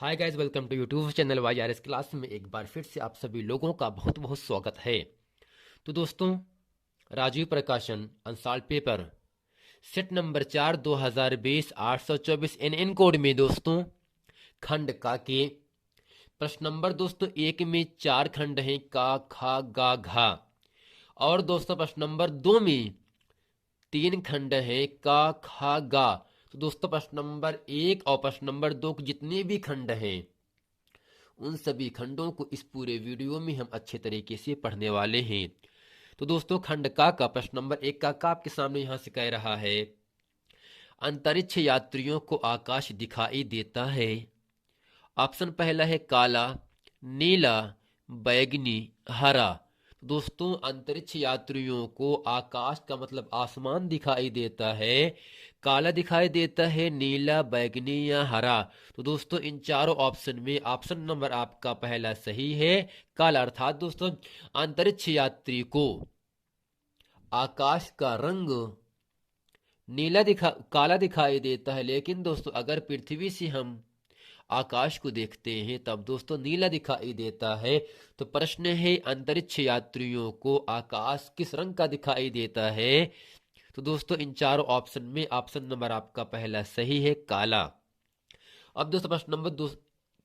Hi guys, welcome to YouTube channel YRS class में एक बार फिर से आप सभी लोगों का बहुत बहुत स्वागत है। तो दोस्तों, Rajiv Prakashan unsolved paper set number 4 2020 824 NN code में दोस्तों खंड का के प्रश्न नंबर दोस्तों एक में 4 खंड हैं, का खा गा घा। और दोस्तों प्रश्न नंबर 2 में 3 खंड हैं, का खा गा। तो दोस्तों प्रश्न नंबर 1 और प्रश्न नंबर 2 के जितने भी खंड हैं उन सभी खंडों को इस पूरे वीडियो में हम अच्छे तरीके से पढ़ने वाले हैं। तो दोस्तों खंड का प्रश्न नंबर 1 का आपके सामने यहां से कह रहा है, अंतरिक्ष यात्रियों को आकाश दिखाई देता है। ऑप्शन पहला है काला, नीला, बैगनी, हरा। दोस्तों अंतरिक्ष यात्रियों को आकाश का मतलब आसमान दिखाई देता है, काला दिखाई देता है, नीला, बैगनी या हरा। तो दोस्तों इन चारों ऑप्शन में ऑप्शन नंबर आपका पहला सही है, काला। अर्थात दोस्तों अंतरिक्ष यात्री को आकाश का रंग काला दिखाई देता है, लेकिन दोस्तों अगर पृथ्वी से हम आकाश को देखते हैं तब दोस्तों नीला दिखाई देता है। तो प्रश्न है, अंतरिक्ष यात्रियों को आकाश किस रंग का दिखाई देता है? तो दोस्तों इन चारों ऑप्शन में ऑप्शन नंबर आपका पहला सही है, काला। अब दोस्तों प्रश्न नंबर 2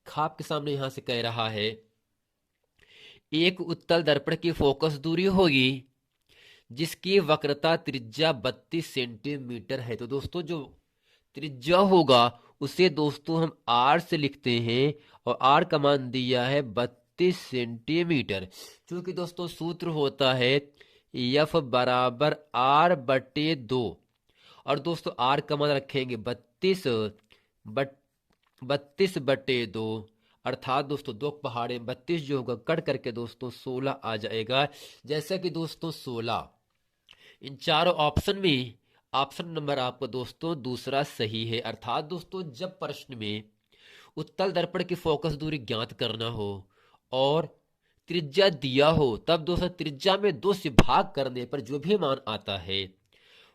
खाप के सामने यहां से कह रहा है, एक उत्तल दर्पण की फोकस दूरी होगी जिसकी वक्रता त्रिज्या 32 सेंटीमीटर है। तो दोस्तों जो त्रिज्या होगा उसे दोस्तों हम आर से लिखते हैं और आर का मान दिया है 32 सेंटीमीटर। क्योंकि दोस्तों सूत्र होता है एफ बराबर आर बटे 2। और दोस्तों आर का मान रखेंगे 32 बटे 2। अर्थात दोस्तों दो पहाड़े 32 जो होगा कट करके दोस्तों 16 आ जाएगा। जैसा कि दोस्तों 16 इन चारों ऑप्शन में ऑप्शन नंबर आपका दोस्तों दूसरा सही है। अर्थात दोस्तों जब प्रश्न में उत्तल दर्पण की फोकस दूरी ज्ञात करना हो और त्रिज्या दिया हो तब दोस्तों त्रिज्या में 2 से भाग करने पर जो भी मान आता है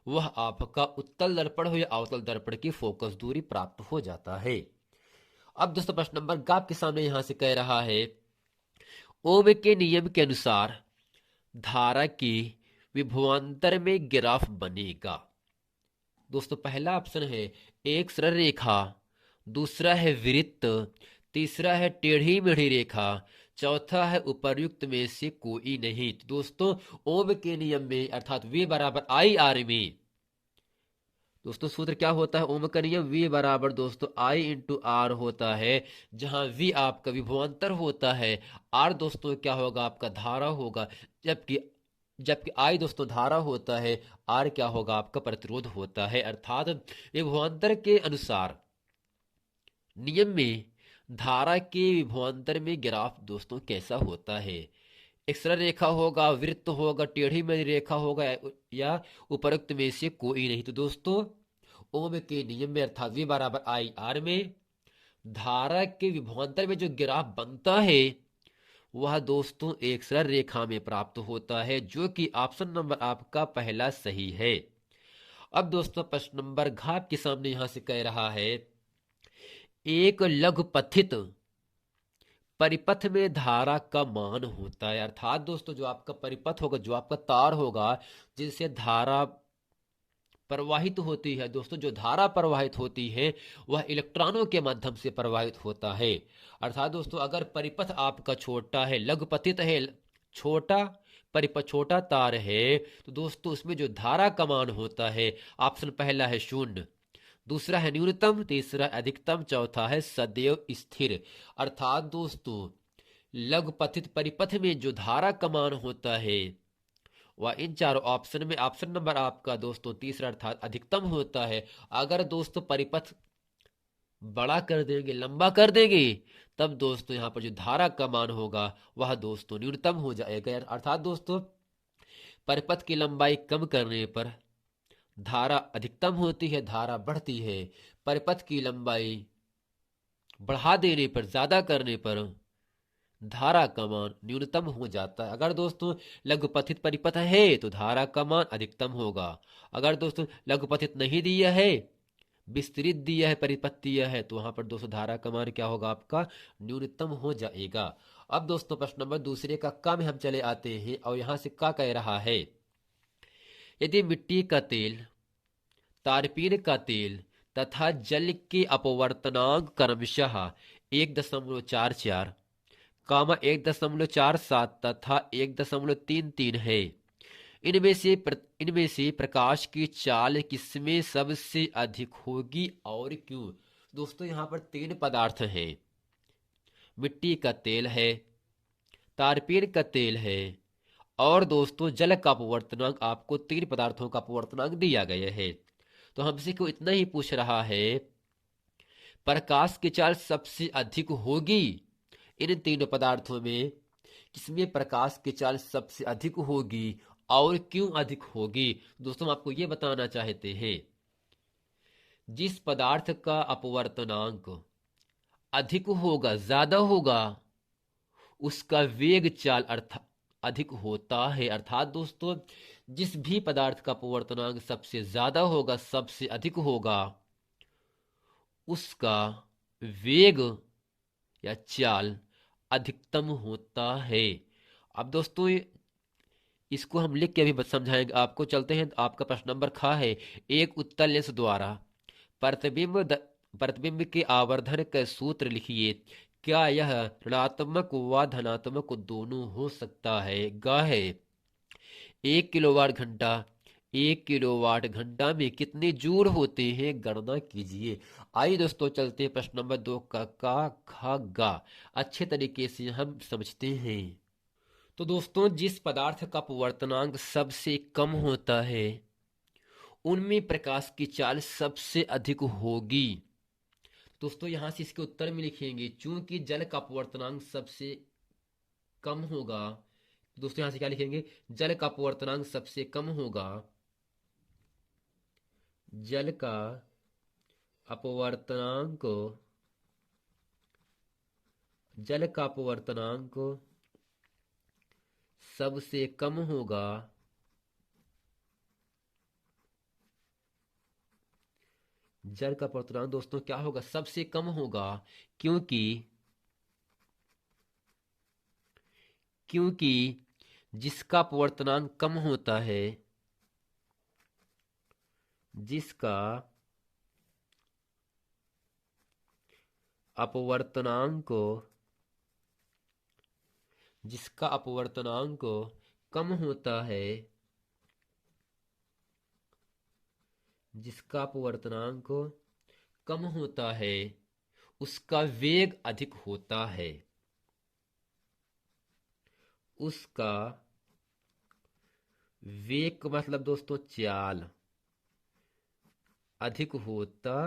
वह आपका उत्तल दर्पण हो या अवतल दर्पण की फोकस दूरी प्राप्त हो जाता है। अब दोस्तों प्रश्न नंबर गाप के सामने यहां से कह रहा है, ओम के नियम के अनुसार धारा की विभवांतर में ग्राफ बनेगा। दोस्तों पहला ऑप्शन है एक सरल रेखा, दूसरा है वृत्त, तीसरा है टेढ़ी मेढ़ी रेखा, चौथा है उपर्युक्त में से कोई नहीं। तो दोस्तों ओम के नियम में अर्थात V बराबर आई आर में दोस्तों सूत्र क्या होता है? ओम का नियम V बराबर दोस्तों I इंटू आर होता है, जहां V आपका विभवांतर होता है, R दोस्तों क्या होगा? आपका धारा होगा। जबकि जबकि I दोस्तों धारा होता है, R क्या होगा? आपका प्रतिरोध होता है। अर्थात विभवांतर के अनुसार नियम में धारा के विभवांतर में ग्राफ दोस्तों कैसा होता है? एक सरल रेखा होगा, वृत्त होगा, टेढ़ी मेढ़ी रेखा होगा या उपरोक्त में से कोई नहीं। तो दोस्तों ओम के नियम में अर्थात V बराबर आई आर में धारा के विभवांतर में जो ग्राफ बनता है वह दोस्तों एक सरल रेखा में प्राप्त होता है, जो कि ऑप्शन नंबर आपका पहला सही है। अब दोस्तों प्रश्न नंबर घ के सामने यहां से कह रहा है, एक लघुपथित परिपथ में धारा का मान होता है। अर्थात दोस्तों जो आपका परिपथ होगा, जो आपका तार होगा जिनसे धारा प्रवाहित होती है, दोस्तों जो धारा प्रवाहित होती है वह इलेक्ट्रॉनों के माध्यम से प्रवाहित होता है। अर्थात दोस्तों अगर परिपथ आपका छोटा है, लघुपथित है, छोटा परिपथ, छोटा तार है, तो दोस्तों उसमें जो धारा का मान होता है ऑप्शन पहला है 0, दूसरा है न्यूनतम, तीसरा अधिकतम, चौथा है सदैव स्थिर। अर्थात दोस्तों लघुपथित परिपथ में जो धारा का मान होता है वह इन चारों ऑप्शन में ऑप्शन नंबर आपका दोस्तों तीसरा अर्थात अधिकतम होता है। अगर दोस्तों परिपथ बड़ा कर देंगे, लंबा कर देंगे, तब दोस्तों यहां पर जो धारा का मान होगा वह दोस्तों न्यूनतम हो जाएगा। अर्थात दोस्तों परिपथ की लंबाई कम करने पर धारा अधिकतम होती है, धारा बढ़ती है। परिपथ की लंबाई बढ़ा देने पर, ज्यादा करने पर धारा का मान न्यूनतम हो जाता है। अगर दोस्तों लघुपथित परिपथ है तो धारा का मान अधिकतम होगा। अगर दोस्तों लघुपथित नहीं दिया है विस्तृत दिया है, परिपत्तीय है, तो वहां पर दोस्तों धारा का मान क्या होगा आपका, न्यूनतम हो जाएगा। अब दोस्तों प्रश्न नंबर दूसरे का क में हम चले आते हैं और यहां से क्या कह रहा है, यदि मिट्टी का तेल, तारपीन का तेल तथा जल के अपवर्तनांक क्रमशः 1.44, 1.47 तथा 1.33 है, इनमें से प्रकाश की चाल किसमें सबसे अधिक होगी और क्यों। दोस्तों यहाँ पर तीन पदार्थ हैं, मिट्टी का तेल है, तारपीन का तेल है और दोस्तों जल का अपवर्तनांक, आपको तीन पदार्थों का अपवर्तनांक दिया गया है। तो हमसे को इतना ही पूछ रहा है, प्रकाश की चाल सबसे अधिक होगी इन तीनों पदार्थों में, किसमें प्रकाश की चाल सबसे अधिक होगी और क्यों अधिक होगी। दोस्तों हम आपको यह बताना चाहते हैं, जिस पदार्थ का अपवर्तनांक अधिक होगा, ज्यादा होगा, उसका वेग चाल अधिक होता है। अर्थात दोस्तों जिस भी पदार्थ का अपवर्तनांक सबसे ज्यादा होगा, सबसे अधिक होगा, उसका वेग या चाल अधिकतम होता है। अब दोस्तों इसको हम लिख के अभी समझाएंगे आपको। चलते हैं, आपका प्रश्न नंबर ख है, एक उत्तल लेंस द्वारा प्रतिबिंब के आवर्धन का सूत्र लिखिए, क्या यह ऋणात्मक व धनात्मक दोनों हो सकता है। ग है, 1 किलोवाट घंटा, 1 किलोवाट घंटा में कितने जूल होते हैं, गणना कीजिए। आइए दोस्तों चलते हैं प्रश्न नंबर 2 का ख गा अच्छे तरीके से हम समझते हैं। तो दोस्तों जिस पदार्थ का अपवर्तनांक सबसे कम होता है, उनमें प्रकाश की चाल सबसे अधिक होगी। दोस्तों यहां से इसके उत्तर में लिखेंगे, चूंकि जल का अपवर्तनांक सबसे कम होगा। दोस्तों यहां से क्या लिखेंगे, जल का अपवर्तनांक सबसे कम होगा, जल का अपवर्तनांक, जल का अपवर्तनांक सबसे कम होगा, जल का अपवर्तनांक दोस्तों क्या होगा, सबसे कम होगा, क्योंकि क्योंकि जिसका अपवर्तनांक कम होता है, जिसका अपवर्तनांक, जिसका अपवर्तनांक कम होता है, जिसका अपवर्तनांक कम होता है, उसका वेग अधिक होता है, उसका वेग का मतलब दोस्तों चाल अधिक होता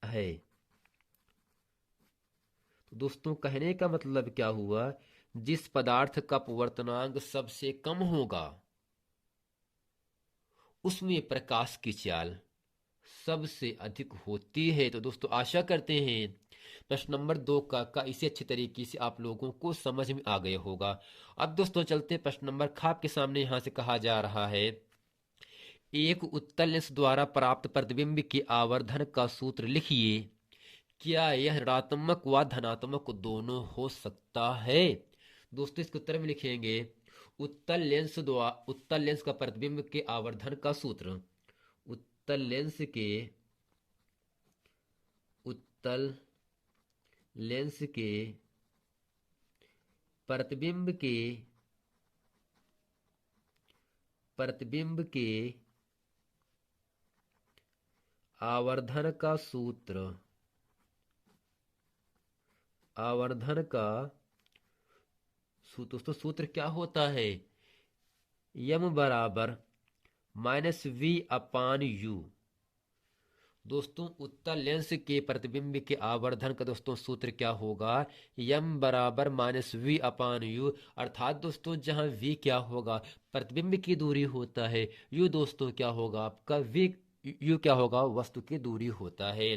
है। तो दोस्तों कहने का मतलब क्या हुआ, जिस पदार्थ का अपवर्तनांक सबसे कम होगा, उसमें प्रकाश की चाल सबसे अधिक होती है। तो दोस्तों आशा करते हैं प्रश्न नंबर 2 का इसे अच्छे तरीके से आप लोगों को समझ में आ गया होगा। अब दोस्तों चलते हैं प्रश्न नंबर ख के सामने। यहां से कहा जा रहा है, एक उत्तल लेंस द्वारा प्राप्त प्रतिबिंब के आवर्धन का सूत्र लिखिए, क्या यह ऋणात्मक व धनात्मक दोनों हो सकता है। दोस्तों इसके उत्तर में लिखेंगे, उत्तल लेंस का प्रतिबिंब के आवर्धन का सूत्र, उत्तल लेंस के, उत्तल लेंस के प्रतिबिंब के, प्रतिबिंब के आवर्धन का सूत्र, आवर्धन का सूत्र, दोस्तों सूत्र क्या होता है, यम बराबर -v/u। दोस्तों उत्तल लेंस के प्रतिबिंब के आवर्धन का दोस्तों सूत्र क्या होगा, यम बराबर -v/u। अर्थात दोस्तों जहां v क्या होगा, प्रतिबिंब की दूरी होता है, u दोस्तों क्या होगा आपका, v u क्या होगा, वस्तु की दूरी होता है।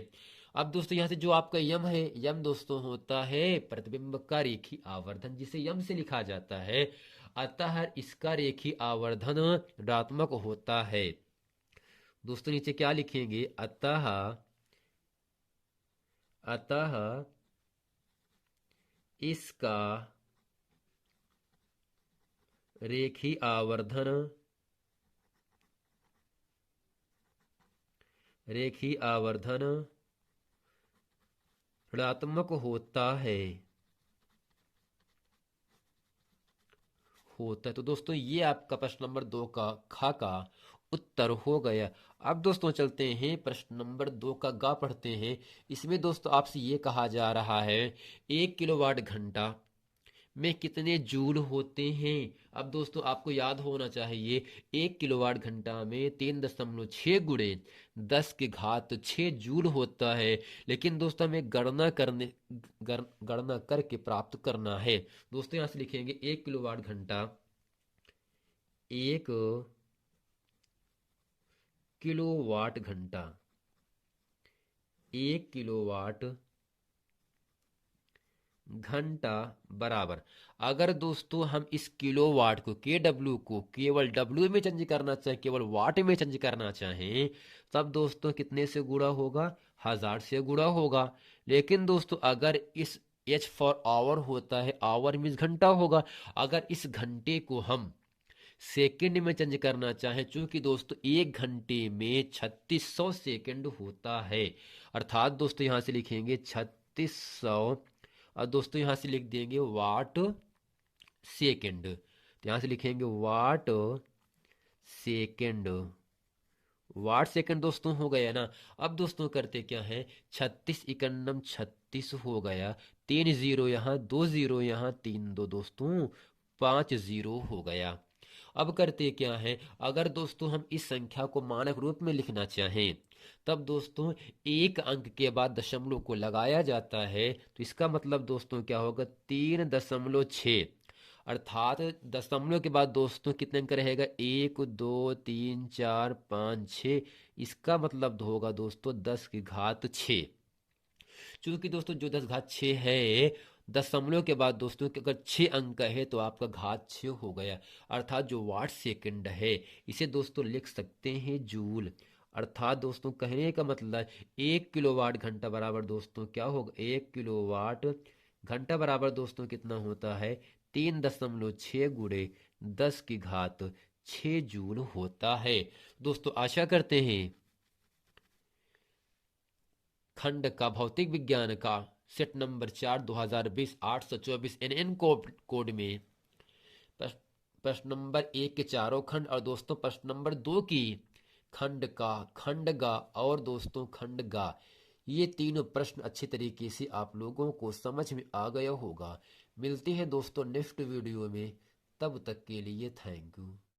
अब दोस्तों यहां से जो आपका यम है, यम दोस्तों होता है प्रतिबिंब का रेखी आवर्धन, जिसे यम से लिखा जाता है। अतः इसका रेखी आवर्धन ऋणात्मक होता है। दोस्तों नीचे क्या लिखेंगे, अतः अतः इसका रेखीय आवर्धन ऋणात्मक होता है। तो दोस्तों ये आपका प्रश्न नंबर 2 का खा का उत्तर हो गया। अब दोस्तों चलते हैं प्रश्न नंबर 2 का गा पढ़ते हैं। इसमें दोस्तों आपसे ये कहा जा रहा है 1 किलोवाट घंटा में कितने जूल होते हैं। अब दोस्तों आपको याद होना चाहिए 1 किलोवाट घंटा में 3.6 गुणे 10 की घात 6 जूल होता है। लेकिन दोस्तों हमें गणना करके प्राप्त करना है। दोस्तों यहां से लिखेंगे 1 किलोवाट घंटा 1 किलोवाट घंटा 1 किलोवाट घंटा बराबर, अगर दोस्तों हम इस किलोवाट को KW को केवल W में चेंज करना चाहें, केवल वाट में चेंज करना चाहें, तब दोस्तों कितने से गुणा होगा, 1000 से गुणा होगा। लेकिन दोस्तों अगर इस H फॉर आवर होता है, आवर मीन्स घंटा होगा, अगर इस घंटे को हम सेकंड में चेंज करना चाहें, चूंकि दोस्तों 1 घंटे में 3600 सेकंड होता है, अर्थात दोस्तों यहां से लिखेंगे 3600 और दोस्तों यहां से लिख देंगे वाट सेकंड। तो यहां से लिखेंगे सेकंड वाट सेकंड दोस्तों हो गया ना। अब दोस्तों करते क्या है, 36 हो गया, 3 0 यहाँ, 2 0 यहाँ, 3 2 दोस्तों 5 0 हो गया। अब करते क्या है, अगर दोस्तों हम इस संख्या को मानक रूप में लिखना चाहें, तब दोस्तों एक अंक के बाद दशमलव को लगाया जाता है। तो इसका मतलब दोस्तों क्या होगा, 3.6, अर्थात दशमलव के बाद दोस्तों कितने अंक रहेगा, 1 2 3 4 5 6। इसका मतलब होगा दोस्तों 10 की घात 6। चूंकि दोस्तों जो 10 की घात 6 है, दशमलव के बाद दोस्तों अगर 6 अंक है तो आपका घात 6 हो गया, अर्थात जो वाट सेकंड है इसे दोस्तों लिख सकते हैं जूल। अर्थात दोस्तों कहने का मतलब 1 किलोवाट घंटा बराबर दोस्तों क्या होगा, 1 किलोवाट घंटा बराबर दोस्तों कितना होता है, 3.6 गुणे 10 की घात 6 जूल होता है। दोस्तों आशा करते हैं खंड का भौतिक विज्ञान का सेट नंबर 4 2020 824 NN कोड में प्रश्न नंबर 1 के चारों खंड और दोस्तों प्रश्न नंबर 2 की खंड गा और दोस्तों खंड गा, ये तीनों प्रश्न अच्छे तरीके से आप लोगों को समझ में आ गया होगा। मिलते हैं दोस्तों नेक्स्ट वीडियो में, तब तक के लिए थैंक यू।